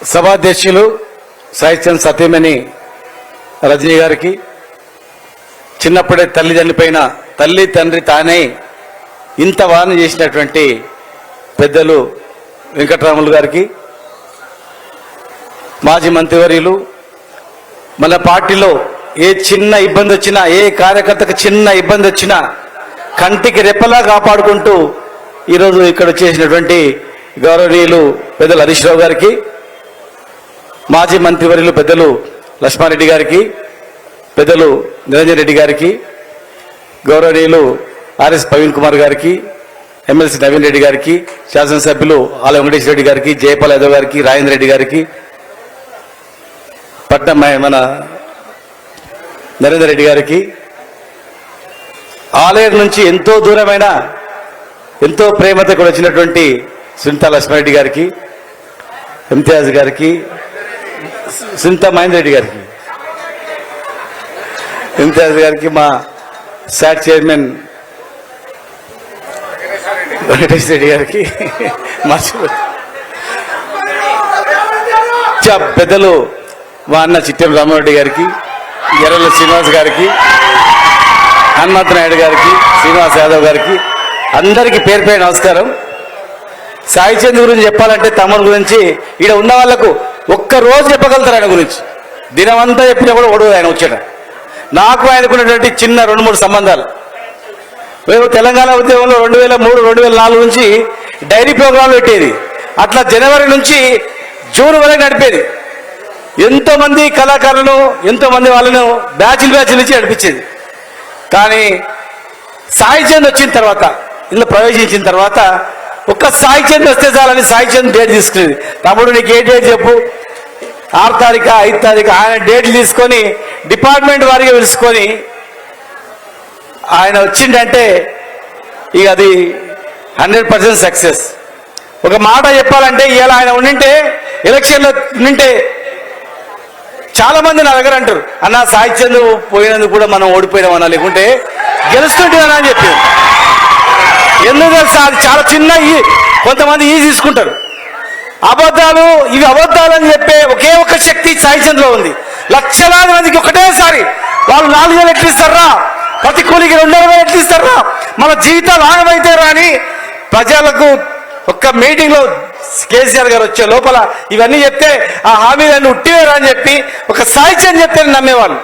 సభాధ్యక్షులు సాహిత్యం సత్యమణి రజనీ గారికి, చిన్నప్పుడే తల్లి చనిపోయిన తల్లి తండ్రి తానే ఇంత వాదన చేసినటువంటి పెద్దలు వెంకటరాములు గారికి, మాజీ మంత్రివర్యులు, మన పార్టీలో ఏ చిన్న ఇబ్బంది వచ్చినా, ఏ కార్యకర్తకు చిన్న ఇబ్బంది వచ్చినా కంటికి రెప్పలా కాపాడుకుంటూ ఈరోజు ఇక్కడ చేసినటువంటి గౌరవనీయులు పెద్దలు హరీష్ రావు గారికి, మాజీ మంత్రివర్యులు పెద్దలు లక్ష్మారెడ్డి గారికి, పెద్దలు నిరంజన్ రెడ్డి గారికి, గౌరవనీయులు ఆర్ఎస్ ప్రవీణ్ కుమార్ గారికి, ఎమ్మెల్సీ నవీన్ రెడ్డి గారికి, శాసనసభ్యులు ఆల వెంకటేశ్వర రెడ్డి గారికి, జయపాల్ యాదవ్ గారికి, రాజేంద్ర రెడ్డి గారికి, పట్నం మన నరేందర్ రెడ్డి గారికి, ఆలయం నుంచి ఎంతో దూరమైన ఎంతో ప్రేమతో కూడా వచ్చినటువంటి సునీత లక్ష్మారెడ్డి గారికి, ఇంతియాజ్ గారికి, సునీత మహేందర్ రెడ్డి గారికి, ఇంతియాజ్ గారికి, మా శాట్ చైర్మన్ వెంకటేశ్వర రెడ్డి గారికి, పెద్దలు మా అన్న చిట్టెం రామారెడ్డి గారికి, ఎర్రల శ్రీనివాస్ గారికి, హనుమంత నాయుడు గారికి, శ్రీనివాస్ యాదవ్ గారికి, అందరికీ పేరు పేరు నమస్కారం. సాయి చంద్ గురించి చెప్పాలంటే తమరి గురించి ఇక్కడ ఉన్న వాళ్లకు ఒక్కరోజు చెప్పగలుగుతారు. ఆయన గురించి దినమంతా చెప్పినా కూడా ఒడవు ఆయన వచ్చాడు. నాకు ఆయనకున్నటువంటి చిన్న 2-3 సంబంధాలు. మేము తెలంగాణ ఉద్యమంలో 2003, 2004 నుంచి డైరీ ప్రోగ్రాంలు పెట్టేది. అట్లా జనవరి నుంచి జూన్ వరకు నడిపేది. ఎంతోమంది కళాకారులను, ఎంతోమంది వాళ్ళను బ్యాచ్లు ఇచ్చి నడిపించేది. కానీ సాయి చంద్ వచ్చిన తర్వాత, ఇందులో ప్రవేశించిన తర్వాత ఒక్క సాయి చంద్ వస్తే చాలని సాయి చంద్ డేట్ తీసుకునేది. తమ్ముడు నీకు ఏ డేట్ చెప్పు, 6 తారీఖు 5 తారీఖు ఆయన డేట్లు తీసుకొని డిపార్ట్మెంట్ వారిగా పిలుచుకొని ఆయన వచ్చిందంటే ఇక అది 100% సక్సెస్. ఒక మాట చెప్పాలంటే ఇవాళ ఆయన ఉండింటే, ఎలక్షన్లో ఉండింటే చాలా మంది నా దగ్గర అంటారు, అన్న సాయి చంద్ పోయినందుకు కూడా మనం ఓడిపోయినామన్నా, లేకుంటే గెలుస్తుంటేనా అని చెప్పి. ఎందుకు తెలుసా, అది చాలా చిన్న కొంతమంది తీసుకుంటారు అబద్ధాలు. ఇవి అబద్ధాలు అని చెప్పే ఒకే ఒక్క శక్తి సాయి చంద్లో ఉంది. లక్షలాది మందికి ఒకటేసారి వాళ్ళు 4,000 ఎట్లు ఇస్తారా, ప్రతి కూలికి 2,000 ఎట్లు ఇస్తారా, మన జీవితాలు ఆగమైతే రాని ప్రజలకు ఒక్క మీటింగ్లో కేసీఆర్ గారు వచ్చే లోపల ఇవన్నీ చెప్తే ఆ హామీలన్నీ ఉట్టివేరా అని చెప్పి ఒక సాయి చంద్ చెప్తే నమ్మేవాళ్ళు.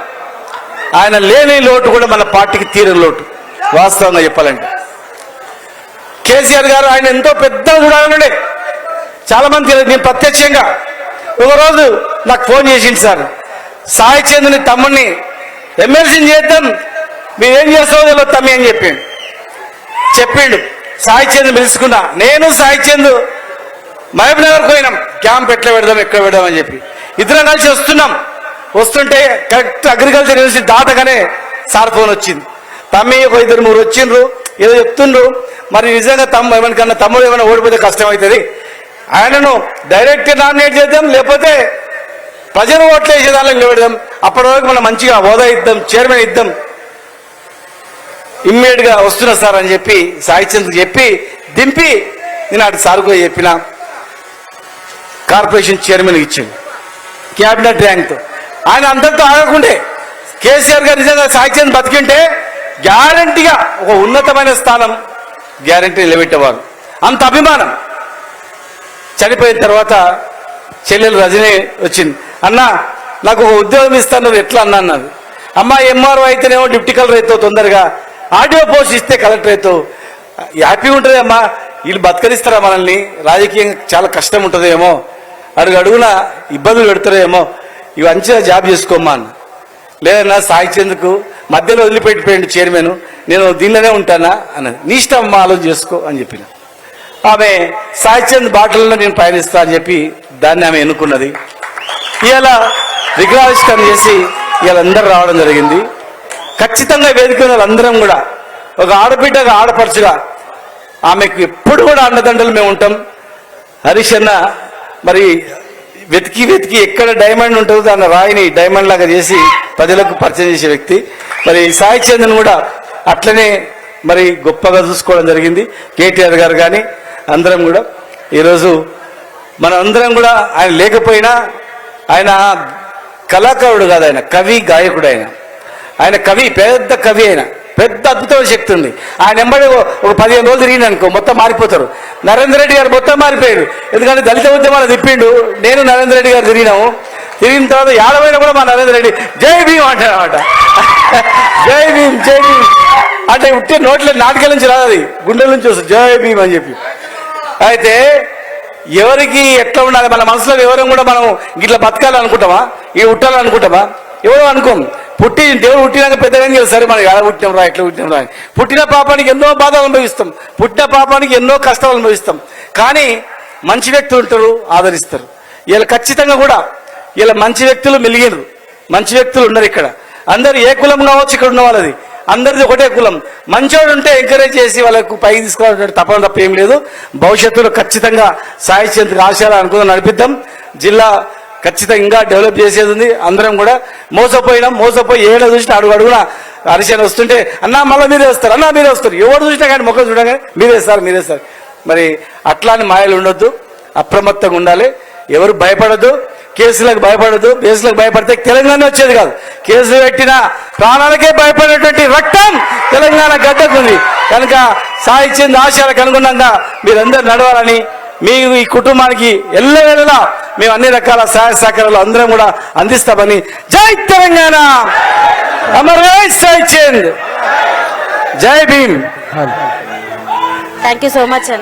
ఆయన లేని లోటు కూడా మన పార్టీకి తీరని లోటు. వాస్తవంగా చెప్పాలంటే కేసీఆర్ గారు ఆయన ఎంతో పెద్ద చూడాలనుండే. చాలా మంది నేను ప్రత్యక్షంగా ఒకరోజు నాకు ఫోన్ చేసింది, సార్ సాయి చంద్ని తమ్ముడిని ఎమ్మెల్సీని చేద్దాం, మీరేం చేస్తావో తెలియదు తమ్మి అని చెప్పిండు. సాయి చంద్ పిలుచుకున్నా. నేను సాయి చంద్ మహబూబ్ నగర్కి పోయినాం, క్యాంప్ ఎట్లా పెడదాం ఎక్కడ పెడదాం అని చెప్పి. ఇద్దరం కలిసి వస్తుంటే కరెక్ట్ అగ్రికల్చర్ యూనివర్సిటీ దాటగానే సార్ ఫోన్ వచ్చింది. తమ్మి ఒక 2-3 వచ్చిండ్రు, ఏదో చెప్తుండ్రు, మరి నిజంగా ఏమనికన్నా తమ్ముడు ఏమైనా ఓడిపోతే కష్టం అవుతుంది, ఆయనను డైరెక్ట్ నామినేట్ చేద్దాం, లేకపోతే ప్రజలు ఓట్లు వేసేదాన్ని నిలబెడదాం, అప్పటి వరకు మనం మంచిగా హోదా ఇద్దాం, చైర్మన్ ఇద్దాం, ఇమ్మీడియట్గా వస్తున్నా సార్ అని చెప్పి సాయి చంద్కి చెప్పి దింపి నేను అటు సార్కు చెప్పిన. కార్పొరేషన్ చైర్మన్ ఇచ్చింది క్యాబినెట్ ర్యాంక్తో. ఆయన అందరితో ఆగకుండే కేసీఆర్ గారు నిజంగా సాయి చంద్ బతికింటే గ్యారంటీగా ఒక ఉన్నతమైన స్థానం గ్యారంటీ నిలబెట్టేవారు. అంత అభిమానం. చనిపోయిన తర్వాత చెల్లెలు రజనీ వచ్చింది, అన్న నాకు ఒక ఉద్యోగం ఇస్తాను ఎట్లా అన్నా అన్నది. అమ్మ ఎంఆర్ఓ అయితేనేమో డిప్యూటీ కలెక్టర్ అవుతావు, తొందరగా ఆర్డీఓ పోస్ట్ ఇస్తే కలెక్టర్ అవుతావు, హ్యాపీ ఉంటుంది అమ్మా, వీళ్ళు బతకరిస్తారా మనల్ని, రాజకీయంగా చాలా కష్టం ఉంటుందేమో, అడుగున ఇబ్బందులు పెడతారేమో, ఇవి మంచిగా జాబ్ చేసుకోమ్మా అన్న. లేదన్నా సాయి చంద్కు మధ్యలో వదిలిపెట్టిపోయింది చైర్మన్, నేను దీనిలోనే ఉంటానా అన్నది. నీ ఇష్టం అమ్మా, ఆలోచన చేసుకో అని చెప్పిన. ఆమె సాయి చంద్ బాటల్లో నేను పయనిస్తా అని చెప్పి దాన్ని ఆమె ఎన్నుకున్నది. ఇవాళ విగ్రహావిష్కరణ చేసి ఇవాళ అందరూ రావడం జరిగింది. ఖచ్చితంగా వేదిక వాళ్ళందరం కూడా ఒక ఆడబిడ్డగా, ఆడపడుచుగా ఆమెకు ఎప్పుడు కూడా అండదండలు మేము ఉంటాం. హరీష్ అన్న మరి వెతికి ఎక్కడ డైమండ్ ఉంటుందో దాన్ని రాయిని డైమండ్ లాగా చేసి ప్రజలకు పరిచయం చేసే వ్యక్తి. మరి సాయి చంద్ను కూడా అట్లనే మరి గొప్పగా చూసుకోవడం జరిగింది. కేటీఆర్ గారు కానీ అందరం కూడా ఈరోజు మన అందరం కూడా ఆయన లేకపోయినా ఆయన కళాకారుడు కాదు, ఆయన కవి గాయకుడు. ఆయన కవి, పెద్ద కవి, ఆయన పెద్ద అద్భుతమైన శక్తి ఉంది. ఆయన ఎంబడి ఒక 15 రోజులు తిరిగిన అనుకో మొత్తం మారిపోతారు. నరేంద్ర రెడ్డి గారు మొత్తం మారిపోయాడు, ఎందుకంటే దళిత ఉద్యమాలు తిప్పిండు. నేను నరేంద్ర రెడ్డి గారు తిరిగినాము. తిరిగిన తర్వాత యాడవైనా కూడా మా నరేంద్ర రెడ్డి జై భీమ్ అంటాడనమాట. జై భీమ్ జై భీమ్ అంటే ఉట్టే నోట్ల నాటకాల నుంచి రాదు, అది గుండెల నుంచి వస్తుంది జై భీమ్ అని చెప్పి. అయితే ఎవరికి ఎట్లా ఉండాలి, మన మనసులో ఎవరం కూడా మనం ఇట్లా బతకాలనుకుంటామా, ఇవి ఉట్టాలనుకుంటామా? ఎవరో అనుకోం. దేవుడు పుట్టినాక పెద్దగా సరే మనం ఎలా పుట్టినాం రా, ఎట్లా పుట్టినాం రా. పుట్టిన పాపానికి ఎన్నో బాధలు అనుభవిస్తాం, పుట్టిన పాపానికి ఎన్నో కష్టాలు అనుభవిస్తాం. కానీ మంచి వ్యక్తులు ఉంటారు, ఆదరిస్తారు. ఇలా ఖచ్చితంగా కూడా ఇలా మంచి వ్యక్తులు మెలిగినరు, మంచి వ్యక్తులు ఉన్నారు ఇక్కడ. అందరు ఏ కులం కావచ్చు, ఇక్కడ ఉన్న వాళ్ళది అందరిది ఒకటే కులం. మంచోడు ఉంటే ఎంకరేజ్ చేసి వాళ్ళకు పైకి తీసుకోవాలంటే తప్పని తప్ప ఏం లేదు. భవిష్యత్తులో ఖచ్చితంగా సాయి చంద్ర ఆశయాలు అనుకుని నడిపిద్దాం. జిల్లా ఖచ్చితంగా ఇంకా డెవలప్ చేసేది ఉంది. అందరం కూడా మోసపోయి ఏడా చూసినా అడుగున హరిశన వస్తుంటే అన్నా మళ్ళీ మీరే వస్తారు, అన్నా మీరే వస్తారు, ఎవరు చూసినా కానీ మొక్కలు చూడగానే మీరే సార్. మరి అట్లాంటి మాయలు ఉండొద్దు, అప్రమత్తంగా ఉండాలి. ఎవరు భయపడద్దు, కేసులకు భయపడద్దు. కేసులకు భయపడితే తెలంగాణ వచ్చేది కాదు. కేసులు పెట్టిన ప్రాణాలకే భయపడేటువంటి రక్తం తెలంగాణ గడ్డకుంది. కనుక సాయి చంద్ర ఆశయాలకు అనుగుణంగా మీరందరూ నడవాలని, మీ ఈ కుటుంబానికి ఎల్లవేళలా మేము అన్ని రకాల సహాయ సహకారాలు అందరం కూడా అందిస్తామని. జై తెలంగాణ, అమర్ సాయి చంద్, జై Bhim. Thank you so much.